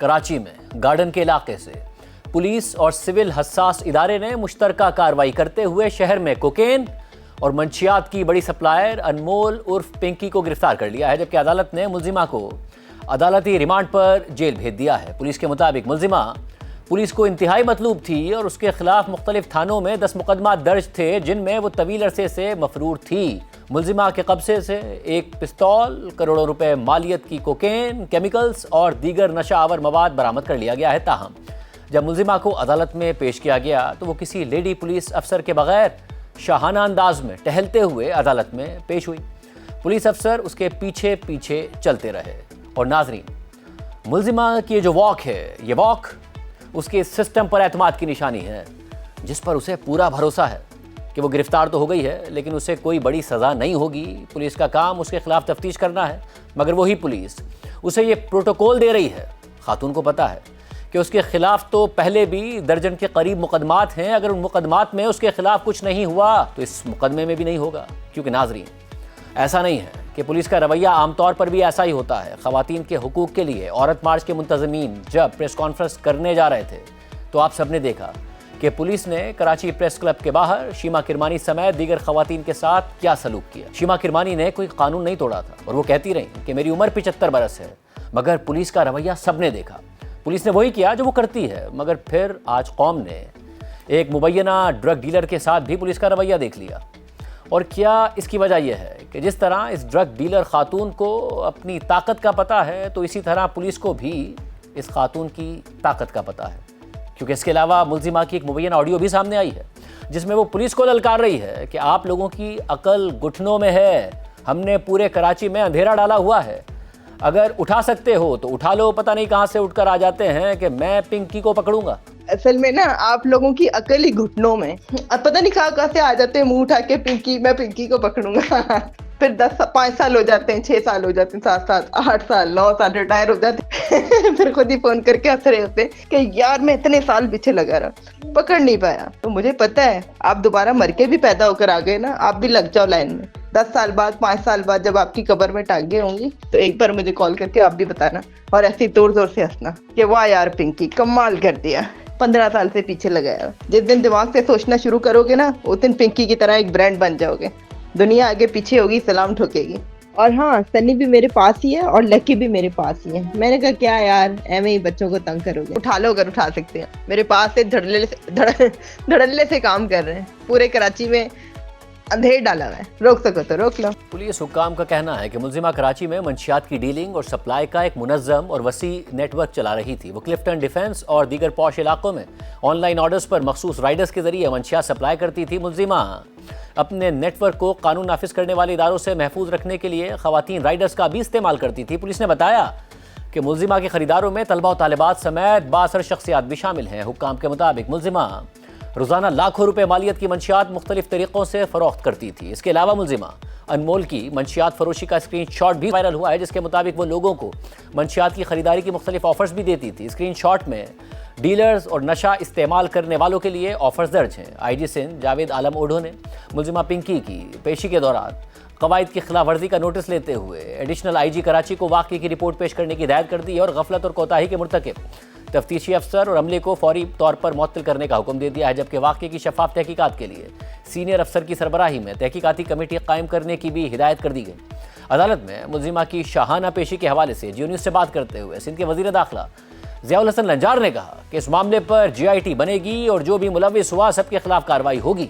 کراچی میں گارڈن کے علاقے سے پولیس اور سول حساس ادارے نے مشترکہ کارروائی کرتے ہوئے شہر میں کوکین اور منشیات کی بڑی سپلائر انمول عرف پنکی کو گرفتار کر لیا ہے، جبکہ عدالت نے ملزمہ کو عدالتی ریمانڈ پر جیل بھیج دیا ہے۔ پولیس کے مطابق ملزمہ پولیس کو انتہائی مطلوب تھی اور اس کے خلاف مختلف تھانوں میں 10 مقدمات درج تھے، جن میں وہ طویل عرصے سے مفرور تھی۔ ملزمہ کے قبضے سے ایک پستول، کروڑوں روپے مالیت کی کوکین، کیمیکلز اور دیگر نشہ آور مواد برآمد کر لیا گیا ہے۔ تاہم جب ملزمہ کو عدالت میں پیش کیا گیا تو وہ کسی لیڈی پولیس افسر کے بغیر شاہانہ انداز میں ٹہلتے ہوئے عدالت میں پیش ہوئی۔ پولیس افسر اس کے پیچھے پیچھے چلتے رہے۔ اور ناظرین، ملزمہ کی جو واک ہے، یہ واک اس کے سسٹم پر اعتماد کی نشانی ہے، جس پر اسے پورا بھروسہ ہے کہ وہ گرفتار تو ہو گئی ہے لیکن اسے کوئی بڑی سزا نہیں ہوگی۔ پولیس کا کام اس کے خلاف تفتیش کرنا ہے، مگر وہی پولیس اسے یہ پروٹوکول دے رہی ہے۔ خاتون کو پتا ہے کہ اس کے خلاف تو پہلے بھی درجن کے قریب مقدمات ہیں، اگر ان مقدمات میں اس کے خلاف کچھ نہیں ہوا تو اس مقدمے میں بھی نہیں ہوگا۔ کیونکہ ناظرین، ایسا نہیں ہے کہ پولیس کا رویہ عام طور پر بھی ایسا ہی ہوتا ہے۔ خواتین کے حقوق کے لیے عورت مارچ کے منتظمین جب پریس کانفرنس کرنے جا رہے تھے تو آپ سب نے دیکھا کہ پولیس نے کراچی پریس کلب کے باہر شیما کرمانی سمیت دیگر خواتین کے ساتھ کیا سلوک کیا۔ شیما کرمانی نے کوئی قانون نہیں توڑا تھا اور وہ کہتی رہی کہ میری عمر 75 برس ہے، مگر پولیس کا رویہ سب نے دیکھا۔ پولیس نے وہی کیا جو وہ کرتی ہے، مگر پھر آج قوم نے ایک مبینہ ڈرگ ڈیلر کے ساتھ بھی پولیس کا رویہ دیکھ لیا۔ اور کیا اس کی وجہ یہ ہے کہ جس طرح اس ڈرگ ڈیلر خاتون کو اپنی طاقت کا پتہ ہے تو اسی طرح پولیس کو بھی اس خاتون کی طاقت کا پتہ ہے، کیونکہ اس کے علاوہ ملزمہ کی ایک مبینہ آڈیو بھی سامنے آئی ہے جس میں وہ پولیس کو للکار رہی ہے کہ آپ لوگوں کی عقل گھٹنوں میں ہے، ہم نے پورے کراچی میں اندھیرا ڈالا ہوا ہے، اگر اٹھا سکتے ہو تو اٹھا لو، پتہ نہیں کہاں سے اٹھ کر آ جاتے ہیں کہ میں پنکی کو پکڑوں گا۔ اصل میں نا آپ لوگوں کی عقل ہی گھٹنوں میں، اب پتہ نہیں کہاں سے آ جاتے ہیں منہ اٹھا کے پنکی، میں پنکی کو پکڑوں گا۔ پھر 5 سال ہو جاتے ہیں، 6 سال ہو جاتے ہیں، 7 سال، 8 سال، 9 سال ریٹائر ہو جاتے ہیں۔ پھر خود ہی فون کر کے ہنس رہے ہوتے کہ یار میں اتنے سال پیچھے لگا رہا، پکڑ نہیں پایا۔ تو مجھے پتا ہے آپ دوبارہ مر کے بھی پیدا ہو کر آ گئے نا، آپ بھی لگ جاؤ لائن میں۔ 10 سال بعد، 5 سال بعد جب آپ کی قبر میں ٹانگیں ہوں گی تو ایک بار مجھے کال کر کے آپ بھی بتانا اور ایسی زور زور سے ہنسنا کہ واہ یار پنکی کمال کر دیا، 15 سال سے پیچھے لگایا۔ جس دن دماغ سے سوچنا شروع کرو گے نا، اس دن پنکی کی طرح ایک برانڈ بن جاؤ گے، دنیا آگے پیچھے ہوگی، سلام ٹھوکے گی۔ اور ہاں، سنی بھی میرے پاس ہی ہے اور لکی بھی میرے پاس ہی ہے۔ میں نے کہا کیا یار ایویں ہی بچوں کو تنگ کرو گے، اٹھا لو اگر اٹھا سکتے ہیں۔ میرے پاس سے دھڑلے سے کام کر رہے ہیں، پورے کراچی میں اندھیر ڈالا ہوا ہے، روک سکو تو روک لو۔ پولیس حکام کا کہنا ہے کہ ملزمہ کراچی میں منشیات کی ڈیلنگ اور سپلائی کا ایک منظم اور وسیع نیٹ ورک چلا رہی تھی۔ وہ کلفٹن ڈیفنس اور دیگر پوش علاقوں میں آن لائن آرڈرز پر مخصوص رائڈرز کے ذریعے منشیات سپلائی کرتی تھی۔ ملزمہ اپنے نیٹ ورک کو قانون نافذ کرنے والے اداروں سے محفوظ رکھنے کے لیے خواتین رائڈرز کا بھی استعمال کرتی تھی۔ پولیس نے بتایا کہ ملزمہ کے خریداروں میں طلبہ و طالبات سمیت بااثر شخصیات بھی شامل ہیں۔ حکام کے مطابق ملزمہ روزانہ لاکھوں روپے مالیت کی منشیات مختلف طریقوں سے فروخت کرتی تھی۔ اس کے علاوہ ملزمہ انمول کی منشیات فروشی کا اسکرین شاٹ بھی وائرل ہوا ہے، جس کے مطابق وہ لوگوں کو منشیات کی خریداری کی مختلف آفرز بھی دیتی تھی۔ اسکرین شاٹ میں ڈیلرز اور نشہ استعمال کرنے والوں کے لیے آفرز درج ہیں۔ آئی جی سندھ جاوید عالم اوڈھو نے ملزمہ پنکی کی پیشی کے دوران قواعد کی خلاف ورزی کا نوٹس لیتے ہوئے ایڈیشنل آئی جی کراچی کو واقعے کی رپورٹ پیش کرنے کی ہدایت کر دی اور غفلت اور کوتاہی کے مرتکب تفتیشی افسر اور عملے کو فوری طور پر معطل کرنے کا حکم دے دیا ہے، جبکہ واقعے کی شفاف تحقیقات کے لیے سینئر افسر کی سربراہی میں تحقیقاتی کمیٹی قائم کرنے کی بھی ہدایت کر دی گئی۔ عدالت میں ملزمہ کی شاہانہ پیشی کے حوالے سے جیو نیوز سے بات کرتے ہوئے سندھ کے وزیر داخلہ ضیاء الحسن لنجار نے کہا کہ اس معاملے پر جی آئی ٹی بنے گی اور جو بھی ملوث ہوا سب کے خلاف کارروائی ہوگی۔